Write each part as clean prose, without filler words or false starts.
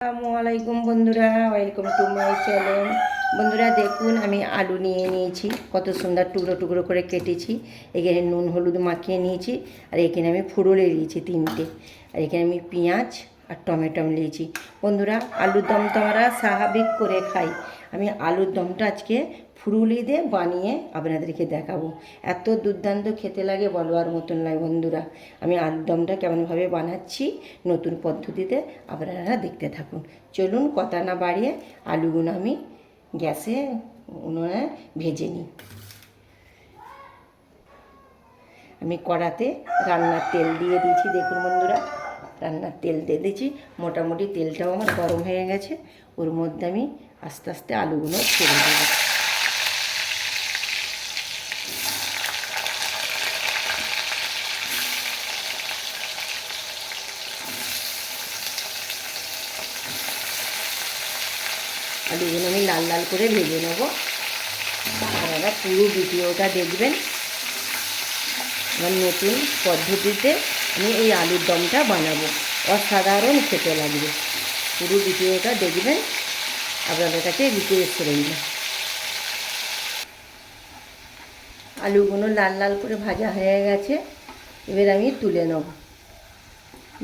আসসালামু আলাইকুম বন্ধুরা, ওয়েলকাম টু মাই চ্যানেল। বন্ধুরা দেখুন, আমি আলু নিয়ে নিয়েছি, কত সুন্দর টুকরো টুকরো করে কেটেছি। এখানে নুন হলুদ মাখিয়ে নিয়েছি, আর এখানে আমি ফুরুলে নিয়েছি 3টে, আর এখানে আমি পেঁয়াজ আর টমেটো নিয়েছি। বন্ধুরা, আলুর দম তো আমরা স্বাভাবিক করে খাই, আমি আলুর দমটা আজকে ফুরুলি দিয়ে বানিয়ে আপনাদেরকে দেখাবো। এত দুর্দান্ত খেতে লাগে, বলবার মতন লাগে। বন্ধুরা, আমি আলুর দমটা কেমনভাবে বানাচ্ছি নতুন পদ্ধতিতে, আপনারা দেখতে থাকুন। চলুন কথা না বাড়িয়ে আলুগুলো আমি গ্যাসে উনুনে ভেজে নিই। আমি কড়াতে রান্নার তেল দিয়ে দিয়েছি। দেখুন বন্ধুরা, রান্নার তেল দিয়ে দিয়েছি, মোটামুটি তেলটাও আমার গরম হয়ে গেছে। ওর মধ্যে আমি আস্তে আস্তে আলুগুলো ছেড়ে দেবো। আলুগুলো আমি লাল লাল করে ভেজে নেব। আপনারা পুরো ভিডিওটা দেখবেন। আমার নতুন পদ্ধতিতে আমি এই আলুর দমটা বানাবো, অসাধারণ খেতে লাগবে। পুরো ভিডিওটা দেখবেন, আপনাদের কাছে রিকোয়েস্ট রইল। আলুগুলো লাল লাল করে ভাজা হয়ে গেছে, এবার আমি তুলে নেব।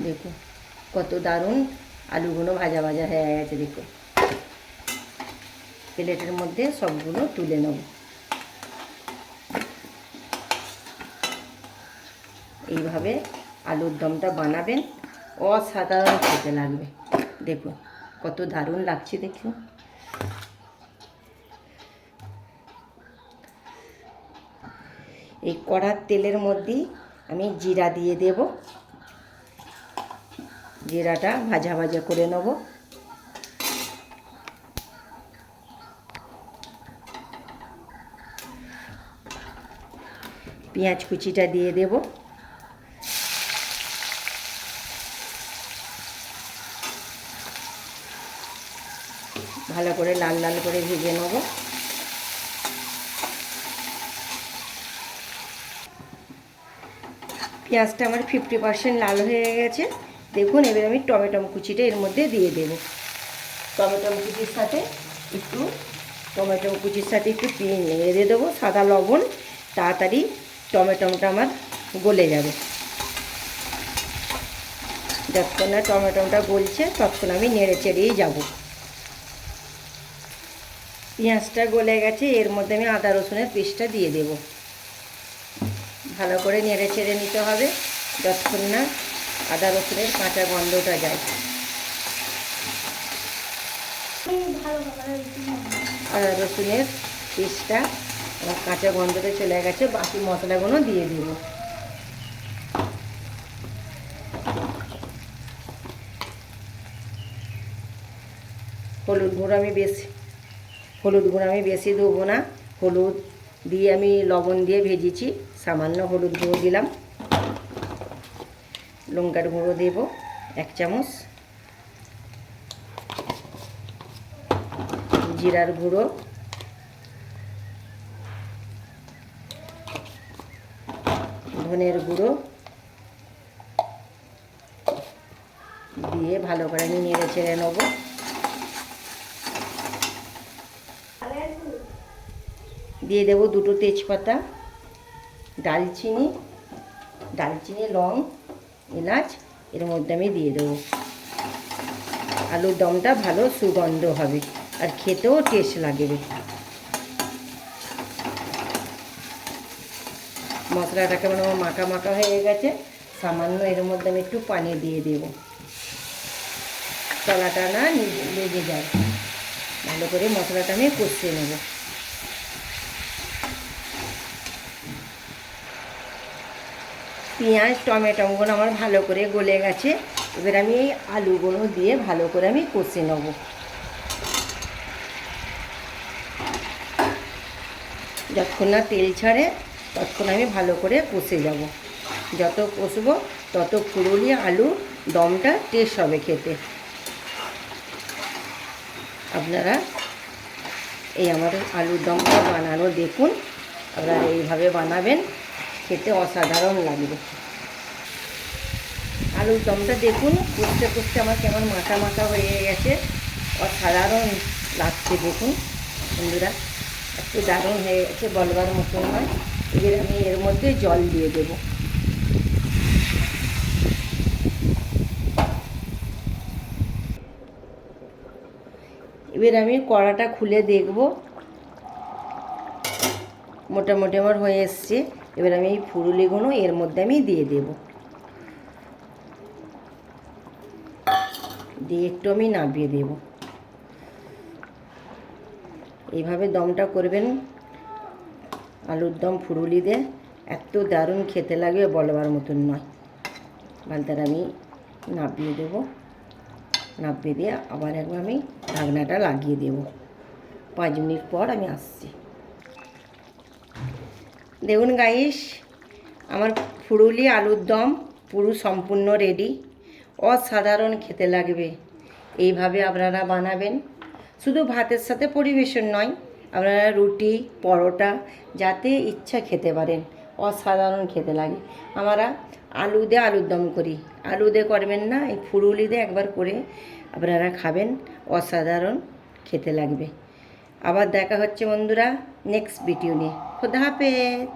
দেখুন কত দারুণ আলুগুলো ভাজা ভাজা হয়ে গেছে। দেখুন, প্লেটের মধ্যে সবগুলো তুলে নেব। এইভাবে আলুর দমটা বানাবেন, অসাধারণ খেতে লাগবে। দেখুন কত দারুণ লাগছে, দেখুন। এই কড়ার তেলের মধ্যেই আমি জিরা দিয়ে দেব। জিরাটা ভাজা ভাজা করে নেব। পেঁয়াজ কুচিটা দিয়ে দেব। ভালো করে লাল লাল করে ভেজে নেব। পেঁয়াজটা আমার 50% লাল হয়ে গেছে। দেখুন, এবার আমি টমেটো কুচিটা এর মধ্যে দিয়ে দেব। টমেটো কুচির সাথে একটু নেড়ে দেবো। সাদা লবণ, তাড়াতাড়ি টমেটোটা আমার গলে যাবে। যতক্ষণ না টমেটোটা গলছে ততক্ষণ আমি নেড়ে চেড়েই যাব। পেঁয়াজটা গলে গেছে, এর মধ্যে আমি আদা রসুনের পেস্টটা দিয়ে দেব। ভালো করে নেড়ে চেড়ে নিতে হবে যতক্ষণ না আদা রসুনের কাঁচা গন্ধটা যায়। আদা রসুনের পেস্টটা আমার কাঁচা গন্ধটা চলে গেছে, বাকি মশলাগুলো দিয়ে দেব। হলুদ গুঁড়ো আমি বেশি দেবো না। হলুদ দিয়ে আমি লবণ দিয়ে ভেজেছি, সামান্য হলুদ গুঁড়ো দিলাম। লঙ্কার গুঁড়ো দেব 1 চামচ, জিরার গুঁড়ো, ধনের গুঁড়ো দিয়ে ভালো করে আমি নেড়ে চেড়ে নেব। দিয়ে দেবো 2টো তেজপাতা, দালচিনি, লং, এলাচ এর মধ্যে আমি দিয়ে দেবো। আলুর দমটা ভালো সুগন্ধ হবে আর খেতেও টেস্ট লাগবে। মশলাটাকে মানে মাখা মাখা হয়ে গেছে, সামান্য এর মধ্যে আমি একটু পানি দিয়ে দেব, তলাটা না লেগে যায়। ভালো করে মশলাটা আমি কষিয়ে নেব। পেঁয়াজ টমেটোগুলো আমার ভালো করে গলে গেছে, এবার আমি এই আলুগুলো দিয়ে ভালো করে আমি কষে নেব। যতক্ষণ না তেল ছাড়ে ততক্ষণ আমি ভালো করে কষে যাব। যত কষবো তত ফুরুলি আলু দমটা টেস্ট হবে খেতে। আপনারা এই আমার আলুর দমটা বানানো দেখুন, আপনারা এইভাবে বানাবেন, খেতে অসাধারণ লাগবে। আলুর দমটা দেখুন কষতে কষতে আমার কেমন মাখা মাখা হয়ে গেছে, অসাধারণ লাগছে দেখুন বন্ধুরা, একটু দারুণ হয়ে গেছে, বলবার মতন নয়। এবার আমি এর মধ্যে জল দিয়ে দেবো। এবার আমি কড়াটা খুলে দেখব, মোটামুটি আমার হয়ে এসছে। এবার আমি এই ফুরুলিগুলো এর মধ্যে আমি দিয়ে দেব, দিয়ে একটু আমি নামিয়ে দেব। এইভাবে দমটা করবেন আলুর দম ফুরুলি দিয়ে, এত দারুণ খেতে লাগবে বলবার মতন নয়। বালতার আমি নামিয়ে দেব, নামিয়ে দিয়ে আবার একবার আমি ঢাকনাটা লাগিয়ে দেব। 5 মিনিট পর আমি আসছি। দেখুন গাইস, আমার ফুরুলি আলুর দম পুরো সম্পূর্ণ রেডি, অসাধারণ খেতে লাগবে। এইভাবে আপনারা বানাবেন, শুধু ভাতের সাথে পরিবেশন নয়, আপনারা রুটি পরোটা যাতে ইচ্ছা খেতে পারেন, অসাধারণ খেতে লাগে। আমরা আলু দিয়ে আলুর দম করি, আলু দিয়ে করবেন না, এই ফুরুলি দিয়ে একবার করে আপনারা খাবেন, অসাধারণ খেতে লাগবে। আবার দেখা হচ্ছে বন্ধুরা নেক্সট ভিডিও নিয়ে। খোদা হাফেজ।